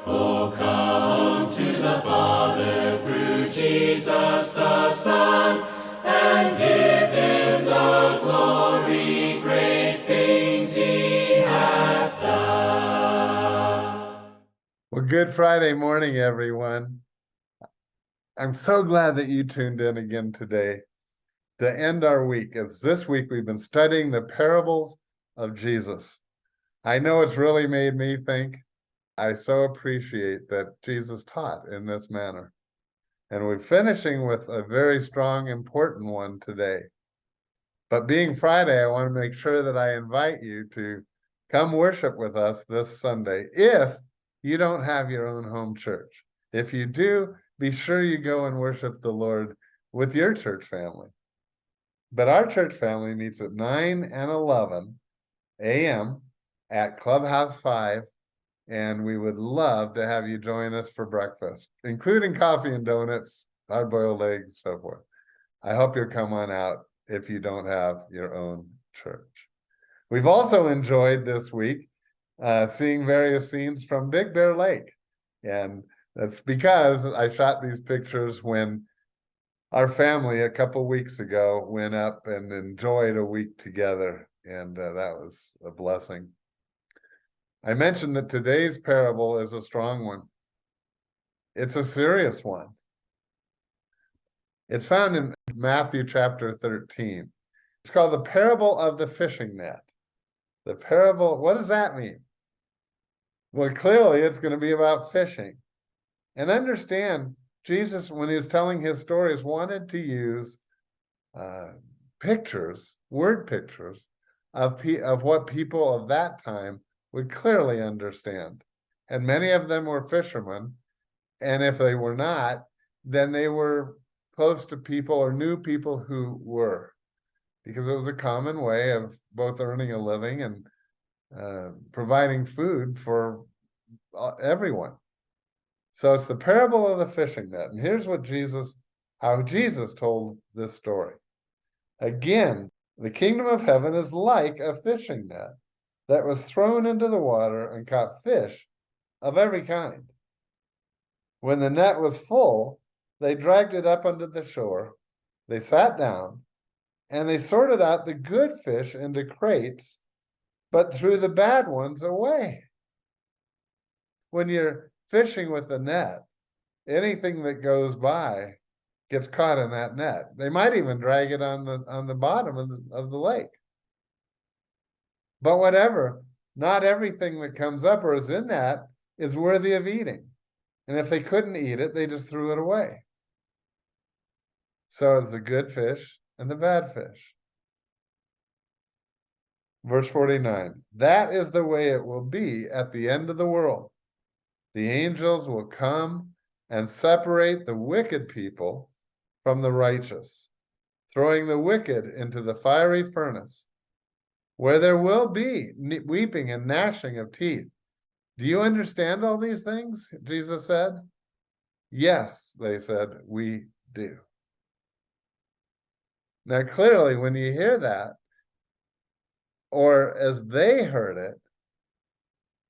Oh, come to the Father through Jesus the Son, and give him the glory, great things he hath done. Well, good Friday morning, everyone. I'm so glad that you tuned in again today to end our week. As this week we've been studying the parables of Jesus. I know it's really made me think. I so appreciate that Jesus taught in this manner. And we're finishing with a very strong, important one today. But being Friday, I want to make sure that I invite you to come worship with us this Sunday if you don't have your own home church. If you do, be sure you go and worship the Lord with your church family. But our church family meets at 9 and 11 a.m. at Clubhouse 5, and we would love to have you join us for breakfast, including coffee and donuts, hard-boiled eggs, so forth. I hope you'll come on out if you don't have your own church. We've also enjoyed this week seeing various scenes from Big Bear Lake. And that's because I shot these pictures when our family a couple weeks ago went up and enjoyed a week together. And that was a blessing. I mentioned that today's parable is a strong one. It's a serious one. It's found in Matthew chapter 13. It's called the parable of the fishing net. The parable, what does that mean? Well, clearly it's going to be about fishing. And understand, Jesus, when he was telling his stories, wanted to use pictures, word pictures, of what people of that time would clearly understand. And many of them were fishermen. And if they were not, then they were close to people or knew people who were, because it was a common way of both earning a living and providing food for everyone. So it's the parable of the fishing net. And here's how Jesus told this story. Again, the kingdom of heaven is like a fishing net that was thrown into the water and caught fish of every kind. When the net was full, they dragged it up onto the shore. They sat down and they sorted out the good fish into crates, but threw the bad ones away. When you're fishing with a net, anything that goes by gets caught in that net. They might even drag it on the bottom of the lake. But whatever, not everything that comes up or is in that is worthy of eating. And if they couldn't eat it, they just threw it away. So it's the good fish and the bad fish. Verse 49, that is the way it will be at the end of the world. The angels will come and separate the wicked people from the righteous, throwing the wicked into the fiery furnace, where there will be weeping and gnashing of teeth. Do you understand all these things? Jesus said. Yes, they said, we do. Now, clearly, when you hear that, or as they heard it,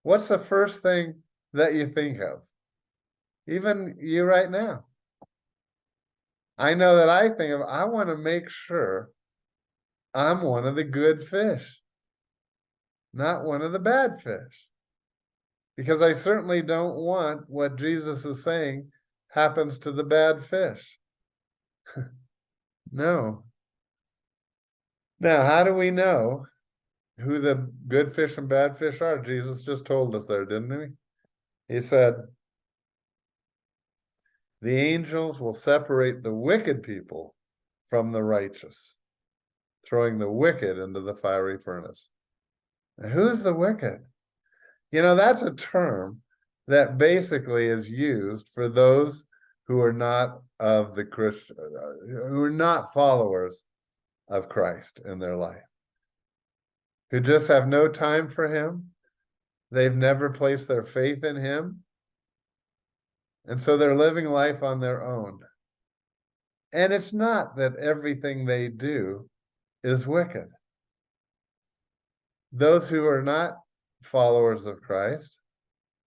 what's the first thing that you think of? Even you right now. I know that I think of, I want to make sure I'm one of the good fish, not one of the bad fish. Because I certainly don't want what Jesus is saying happens to the bad fish. No. Now, how do we know who the good fish and bad fish are? Jesus just told us there, didn't he? He said, the angels will separate the wicked people from the righteous, throwing the wicked into the fiery furnace. Now, who's the wicked? You know, that's a term that basically is used for those who are not of the Christian, who are not followers of Christ in their life, who just have no time for him. They've never placed their faith in him. And so they're living life on their own. And it's not that everything they do is wicked. Those who are not followers of Christ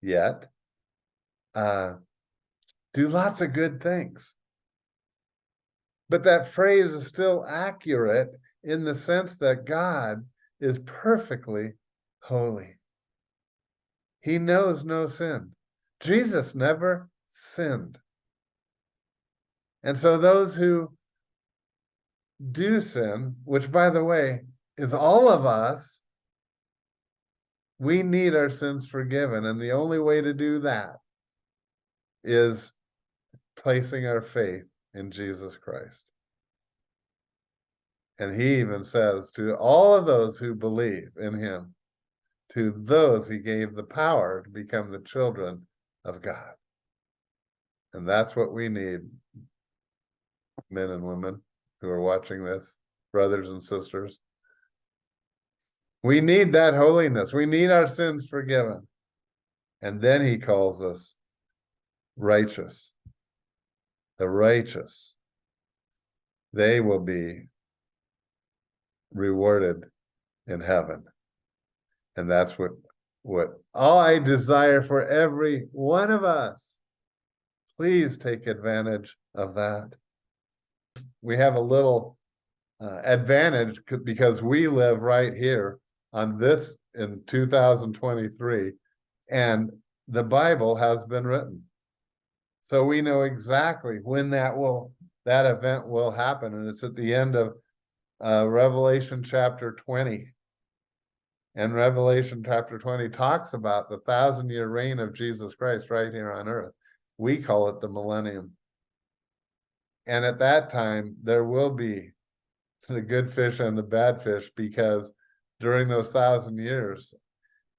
yet do lots of good things. But that phrase is still accurate in the sense that God is perfectly holy. He knows no sin. Jesus never sinned. And so those who do sin, which by the way is all of us, we need our sins forgiven. And the only way to do that is placing our faith in Jesus Christ. And he even says to all of those who believe in him, to those he gave the power to become the children of God. And that's what we need, men and women who are watching this, brothers and sisters. We need that holiness. We need our sins forgiven. And then he calls us righteous. The righteous, they will be rewarded in heaven. And that's what all I desire for every one of us. Please take advantage of that. We have a little advantage because we live right here on this in 2023, and the Bible has been written. So we know exactly when that event will happen, and it's at the end of Revelation chapter 20. And Revelation chapter 20 talks about the 1,000-year reign of Jesus Christ right here on earth. We call it the millennium. And at that time, there will be the good fish and the bad fish, because during those 1,000 years,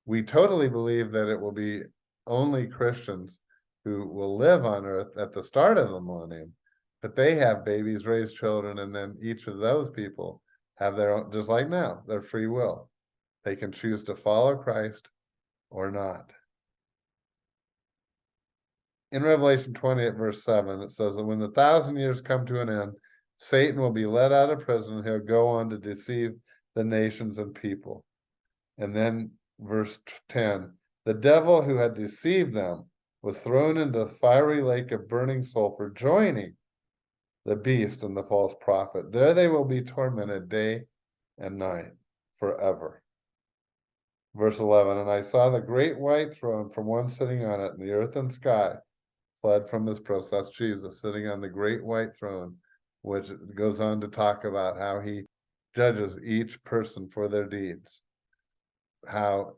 we totally believe that it will be only Christians who will live on earth at the start of the millennium. But they have babies, raise children, and then each of those people have their own, just like now, their free will. They can choose to follow Christ or not. In Revelation 20 at verse 7, it says that when the 1,000 years come to an end, Satan will be let out of prison. He'll go on to deceive the nations and people. And then verse 10, the devil who had deceived them was thrown into the fiery lake of burning sulfur, joining the beast and the false prophet. There they will be tormented day and night forever. Verse 11, and I saw the great white throne from one sitting on it, and the earth and sky fled from his presence. That's Jesus sitting on the great white throne, which goes on to talk about how he judges each person for their deeds. How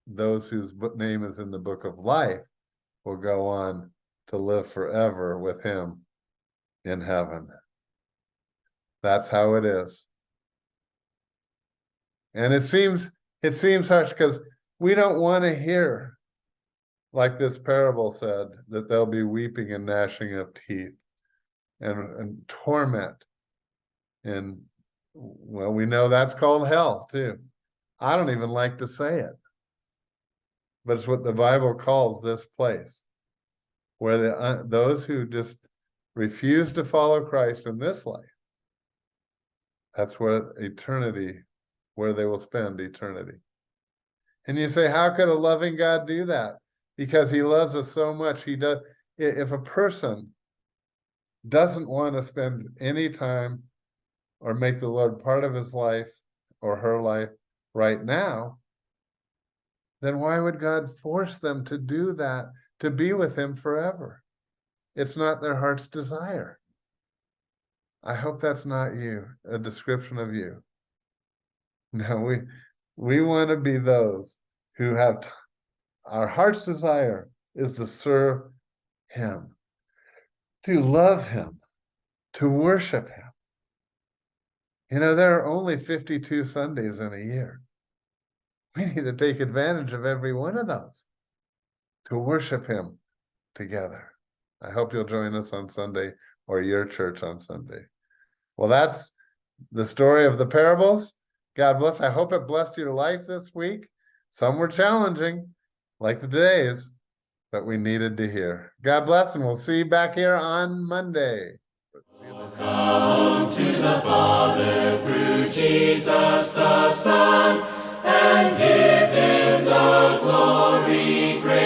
those whose name is in the book of life will go on to live forever with him in heaven. That's how it is. And it seems harsh because we don't want to hear, like this parable said, that there'll be weeping and gnashing of teeth and torment. And well, we know that's called hell too. I don't even like to say it, but it's what the Bible calls this place, where those who just refuse to follow Christ in this life, that's where where they will spend eternity. And you say, how could a loving God do that? Because he loves us so much. He does. If a person doesn't want to spend any time or make the Lord part of his life or her life right now, then why would God force them to do that, to be with him forever? It's not their heart's desire. I hope that's not you, a description of you. No, we want to be those who have our heart's desire is to serve him, to love him, to worship him. You know, there are only 52 Sundays in a year. We need to take advantage of every one of those to worship him together. I hope you'll join us on Sunday, or your church on Sunday. Well, that's the story of the parables. God bless. I hope it blessed your life this week. Some were challenging, like today's, but we needed to hear. God bless, and we'll see you back here on Monday. Come to the Father through Jesus the Son, and give him the glory great.